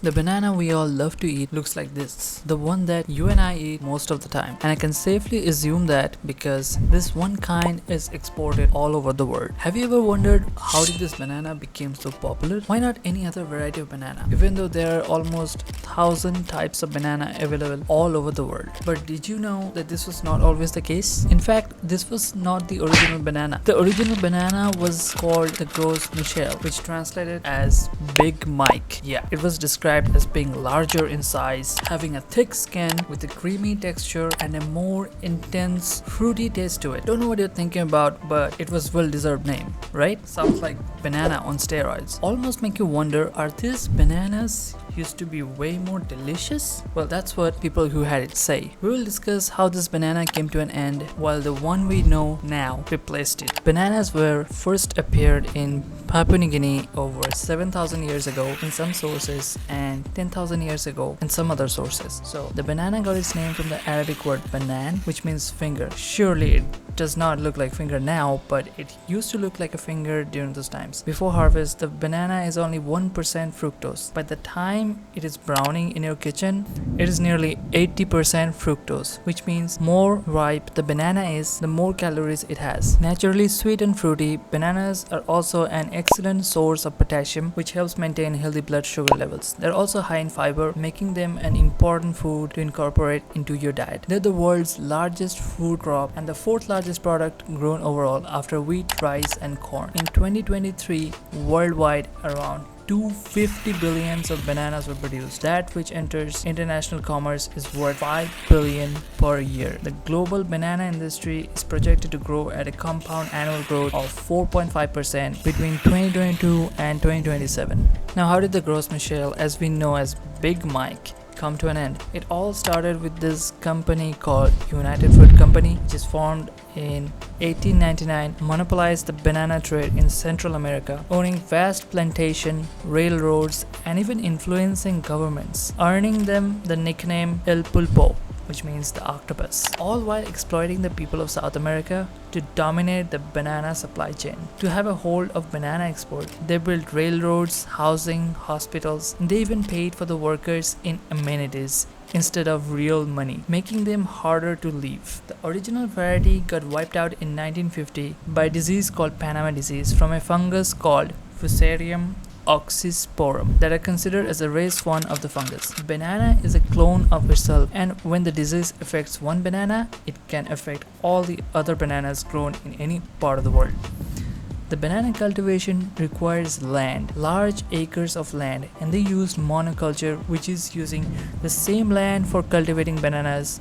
The banana we all love to eat looks like this, the one that you and I eat most of the time. And I can safely assume that because this one kind is exported all over the world. Have you ever wondered how did this banana become so popular? Why not any other variety of banana? Even though there are almost 1,000 types of banana available all over the world. But did you know that this was not always the case? In fact, this was not the original banana. The original banana was called the Gros Michel, which translated as Big Mike. Yeah, it was described as being larger in size, having a thick skin with a creamy texture and a more intense fruity taste to it. Don't know what you're thinking about, but it was well-deserved name, right? Sounds like banana on steroids. Almost make you wonder, are these bananas used to be way more delicious? Well, that's what people who had it say. We will discuss how this banana came to an end while the one we know now replaced it. Bananas were first appeared in Papua New Guinea over 7,000 years ago in some sources and 10,000 years ago in some other sources. So the banana got its name from the Arabic word banan, which means finger. Surely it does not look like finger now, but it used to look like a finger during those times. Before harvest, the banana is only 1% fructose. By the time it is browning in your kitchen, it is nearly 80% fructose, which means more ripe the banana is, the more calories it has. Naturally sweet and fruity, bananas are also an excellent source of potassium, which helps maintain healthy blood sugar levels. They're also high in fiber, making them an important food to incorporate into your diet. They're the world's largest food crop and the fourth largest product grown overall after wheat, rice, and corn. In 2023, worldwide, around 250 billions of bananas were produced. That which enters international commerce is worth 5 billion per year. The global banana industry is projected to grow at a compound annual growth of 4.5% between 2022 and 2027. Now, how did the Gros Michel, as we know as Big Mike, come to an end? It all started with this company called United Fruit Company, which is formed in 1899, monopolized the banana trade in Central America, owning vast plantation, railroads, and even influencing governments, earning them the nickname El Pulpo, which means the octopus, all while exploiting the people of South America to dominate the banana supply chain. To have a hold of banana export, they built railroads, housing, hospitals, and they even paid for the workers in amenities instead of real money, making them harder to leave. The original variety got wiped out in 1950 by a disease called Panama disease from a fungus called Fusarium oxysporum that are considered as a race 1 of the fungus. Banana is a clone of itself, and when the disease affects one banana, it can affect all the other bananas grown in any part of the world. The banana cultivation requires land, large acres of land, and they used monoculture, which is using the same land for cultivating bananas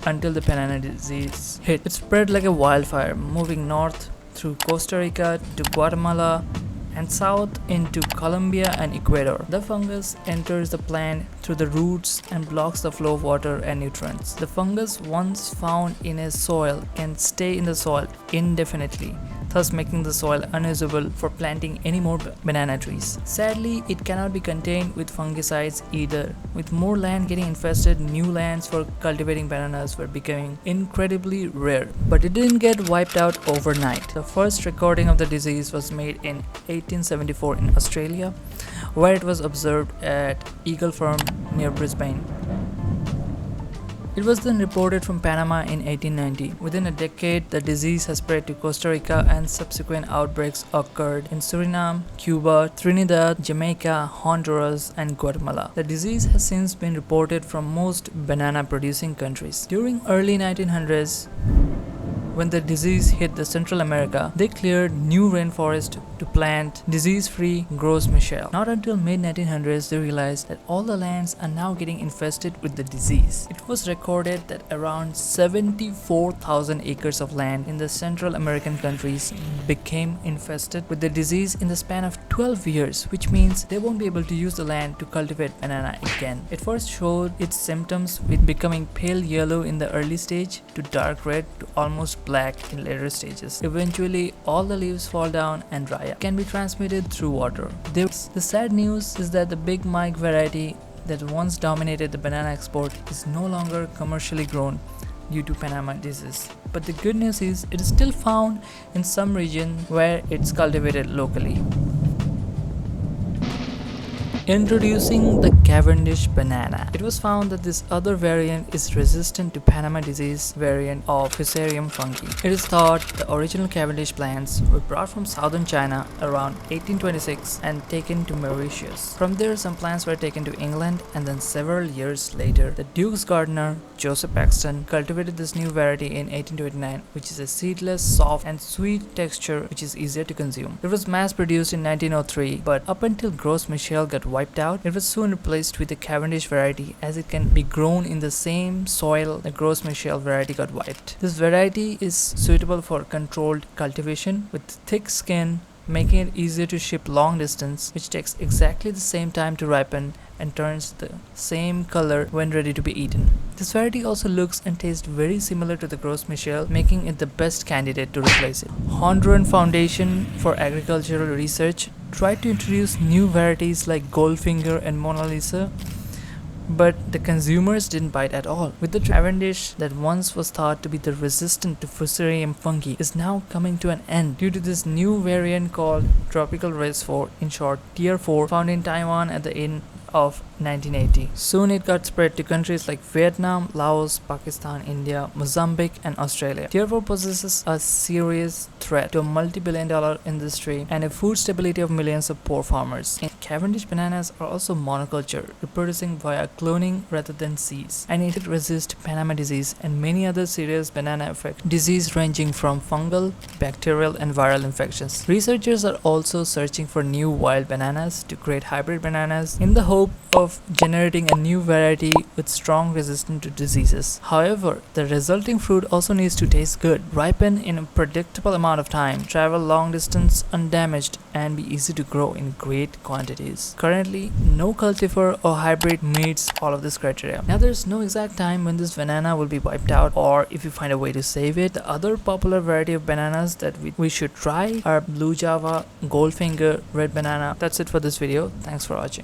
until the banana disease hit. It spread like a wildfire, moving north through Costa Rica to Guatemala and south into Colombia and Ecuador. The fungus enters the plant through the roots and blocks the flow of water and nutrients. The fungus, once found in a soil, can stay in the soil indefinitely, thus making the soil unusable for planting any more banana trees. Sadly, it cannot be contained with fungicides either. With more land getting infested, new lands for cultivating bananas were becoming incredibly rare. But it didn't get wiped out overnight. The first recording of the disease was made in 1874 in Australia, where it was observed at Eagle Farm near Brisbane. It was then reported from Panama in 1890. Within a decade, the disease has spread to Costa Rica and subsequent outbreaks occurred in Suriname, Cuba, Trinidad, Jamaica, Honduras, and Guatemala. The disease has since been reported from most banana-producing countries. During early 1900s, when the disease hit the Central America, they cleared new rainforest to plant disease-free Gros Michel. Not until mid-1900s they realized that all the lands are now getting infested with the disease. It was recorded that around 74,000 acres of land in the Central American countries became infested with the disease in the span of 12 years, which means they won't be able to use the land to cultivate banana again. It first showed its symptoms with becoming pale yellow in the early stage to dark red to almost black in later stages. Eventually, all the leaves fall down and dry up. It can be transmitted through water. The sad news is that the Big Mike variety that once dominated the banana export is no longer commercially grown due to Panama disease. But the good news is it is still found in some region where it's cultivated locally. Introducing the Cavendish banana. It was found that this other variant is resistant to Panama disease variant of Fusarium fungi. It is thought the original Cavendish plants were brought from southern China around 1826 and taken to Mauritius. From there, some plants were taken to England, and then several years later, the Duke's gardener Joseph Paxton cultivated this new variety in 1829, which is a seedless, soft and sweet texture which is easier to consume. It was mass produced in 1903, but up until Gros Michel got wiped out, it was soon replaced with the Cavendish variety, as it can be grown in the same soil the Gros Michel variety got wiped. This variety is suitable for controlled cultivation with thick skin, making it easier to ship long distance, which takes exactly the same time to ripen and turns the same color when ready to be eaten. This variety also looks and tastes very similar to the Gros Michel, making it the best candidate to replace it. Honduran Foundation for Agricultural Research tried to introduce new varieties like Goldfinger and Mona Lisa, but the consumers didn't bite at all. With the Cavendish that once was thought to be the resistant to Fusarium fungi is now coming to an end due to this new variant called Tropical Race 4, in short Tier 4, found in Taiwan at the end of 1980. Soon it got spread to countries like Vietnam, Laos, Pakistan, India, Mozambique and Australia. Tier 4 possesses a serious threat to a multi-billion-dollar industry and a food stability of millions of poor farmers. And Cavendish bananas are also monoculture, reproducing via cloning rather than seeds, and it resists Panama disease and many other serious banana effect disease ranging from fungal, bacterial and viral infections. Researchers are also searching for new wild bananas to create hybrid bananas in the hope of generating a new variety with strong resistance to diseases. However, the resulting fruit also needs to taste good, ripen in a predictable amount of time, travel long distance undamaged, and be easy to grow in great quantities. Currently, no cultivar or hybrid meets all of this criteria. Now, there's no exact time when this banana will be wiped out or if you find a way to save it. The other popular variety of bananas that we should try are Blue Java, Goldfinger, Red Banana. That's it for this video. Thanks for watching.